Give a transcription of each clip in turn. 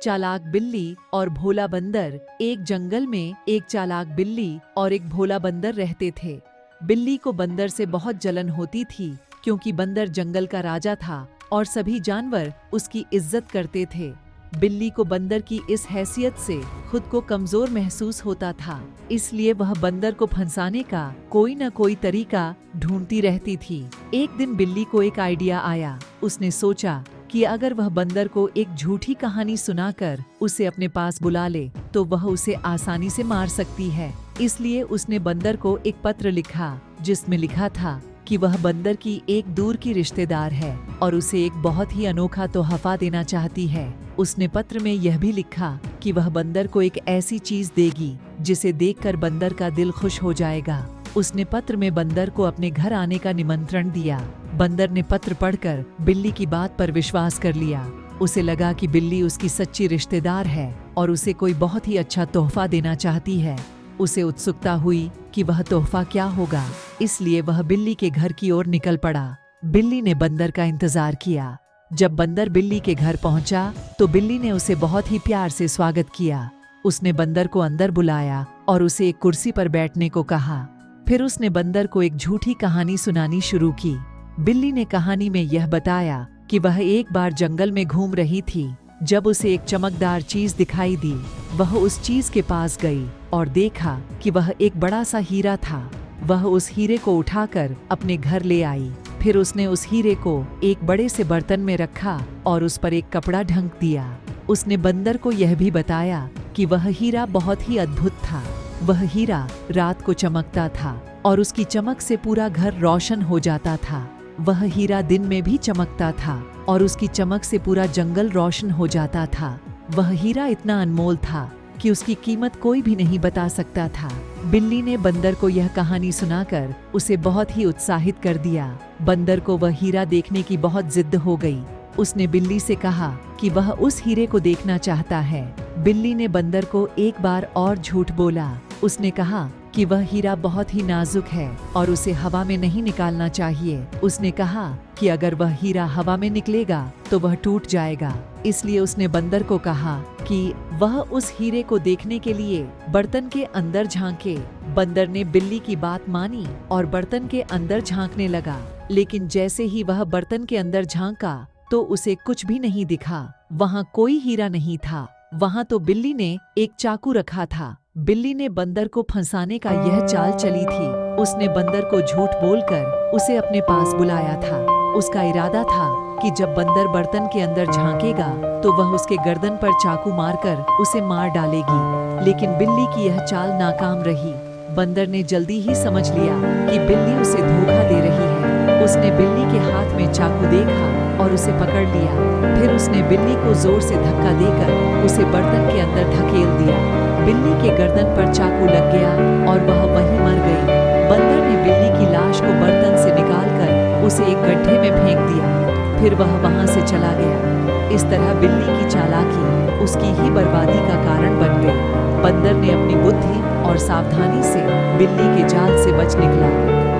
चालाक बिल्ली और भोला बंदर। एक जंगल में एक चालाक बिल्ली और एक भोला बंदर रहते थे। बिल्ली को बंदर से बहुत जलन होती थी, क्योंकि बंदर जंगल का राजा था और सभी जानवर उसकी इज्जत करते थे। बिल्ली को बंदर की इस हैसियत से खुद को कमजोर महसूस होता था, इसलिए वह बंदर को फंसाने का कोई न कोई तरीका ढूंढती रहती थी। एक दिन बिल्ली को एक आइडिया आया। उसने सोचा कि अगर वह बंदर को एक झूठी कहानी सुनाकर उसे अपने पास बुला ले तो वह उसे आसानी से मार सकती है। इसलिए उसने बंदर को एक पत्र लिखा, जिसमें लिखा था कि वह बंदर की एक दूर की रिश्तेदार है और उसे एक बहुत ही अनोखा तोहफा देना चाहती है। उसने पत्र में यह भी लिखा कि वह बंदर को एक ऐसी चीज देगी जिसे देखकर बंदर का दिल खुश हो जाएगा। उसने पत्र में बंदर को अपने घर आने का निमंत्रण दिया। बंदर ने पत्र पढ़कर बिल्ली की बात पर विश्वास कर लिया। उसे लगा कि बिल्ली उसकी सच्ची रिश्तेदार है और उसे कोई बहुत ही अच्छा तोहफा देना चाहती है। उसे उत्सुकता हुई कि वह तोहफा क्या होगा, इसलिए वह बिल्ली के घर की ओर निकल पड़ा। बिल्ली ने बंदर का इंतजार किया। जब बंदर बिल्ली के घर पहुंचा तो बिल्ली ने उसे बहुत ही प्यार से स्वागत किया। उसने बंदर को अंदर बुलाया और उसे एक कुर्सी पर बैठने को कहा। फिर उसने बंदर को एक झूठी कहानी सुनानी शुरू की। बिल्ली ने कहानी में यह बताया कि वह एक बार जंगल में घूम रही थी। जब उसे एक चमकदार चीज दिखाई दी, वह उस चीज के पास गई और देखा कि वह एक बड़ा सा हीरा था। वह उस हीरे को उठाकर अपने घर ले आई। फिर उसने उस हीरे को एक बड़े से बर्तन में रखा और उस पर एक कपड़ा ढक दिया। उसने बंदर को यह भी बताया कि वह हीरा बहुत ही अद्भुत था। वह हीरा रात को चमकता था और उसकी चमक से पूरा घर रोशन हो जाता था। वह हीरा दिन में भी चमकता था और उसकी चमक से पूरा जंगल रोशन हो जाता था। वह हीरा इतना अनमोल था कि उसकी कीमत कोई भी नहीं बता सकता था। बिल्ली ने बंदर को यह कहानी सुनाकर उसे बहुत ही उत्साहित कर दिया। बंदर को वह हीरा देखने की बहुत जिद हो गई। उसने बिल्ली से कहा कि वह उस हीरे को देखना चाहता है। बिल्ली ने बंदर को एक बार और झूठ बोला। उसने कहा कि वह हीरा बहुत ही नाजुक है और उसे हवा में नहीं निकालना चाहिए। उसने कहा कि अगर वह हीरा हवा में निकलेगा तो वह टूट जाएगा। इसलिए उसने बंदर को कहा कि वह उस हीरे को देखने के लिए बर्तन के अंदर झांके। बंदर ने बिल्ली की बात मानी और बर्तन के अंदर झांकने लगा, लेकिन जैसे ही वह बर्तन के अंदर झांका तो उसे कुछ भी नहीं दिखा। वहाँ कोई हीरा नहीं था। वहाँ तो बिल्ली ने एक चाकू रखा था। बिल्ली ने बंदर को फंसाने का यह चाल चली थी। उसने बंदर को झूठ बोलकर उसे अपने पास बुलाया था। उसका इरादा था कि जब बंदर बर्तन के अंदर झांकेगा तो वह उसके गर्दन पर चाकू मारकर उसे मार डालेगी। लेकिन बिल्ली की यह चाल नाकाम रही। बंदर ने जल्दी ही समझ लिया कि बिल्ली उसे धोखा दे रही है। उसने बिल्ली के हाथ में चाकू देखा और उसे पकड़ लिया। फिर उसने बिल्ली को जोर से धक्का देकर उसे बर्तन के अंदर धकेल दिया। बिल्ली के गर्दन पर चाकू लग गया और वह वहीं मर गई। बंदर ने बिल्ली की लाश को बर्तन से निकालकर उसे एक गड्ढे में फेंक दिया। फिर वह वहां से चला गया। इस तरह बिल्ली की चालाकी उसकी ही बर्बादी का कारण बन गई। बंदर ने अपनी बुद्धि और सावधानी से बिल्ली के जाल से बच निकला।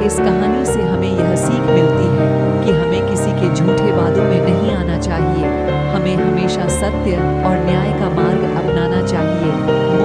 इस कहानी से हमें यह सीख मिलती है कि हमें किसी के झूठे वादों में नहीं आना चाहिए। हमें हमेशा सत्य और न्याय का मार्ग अपनाना चाहिए।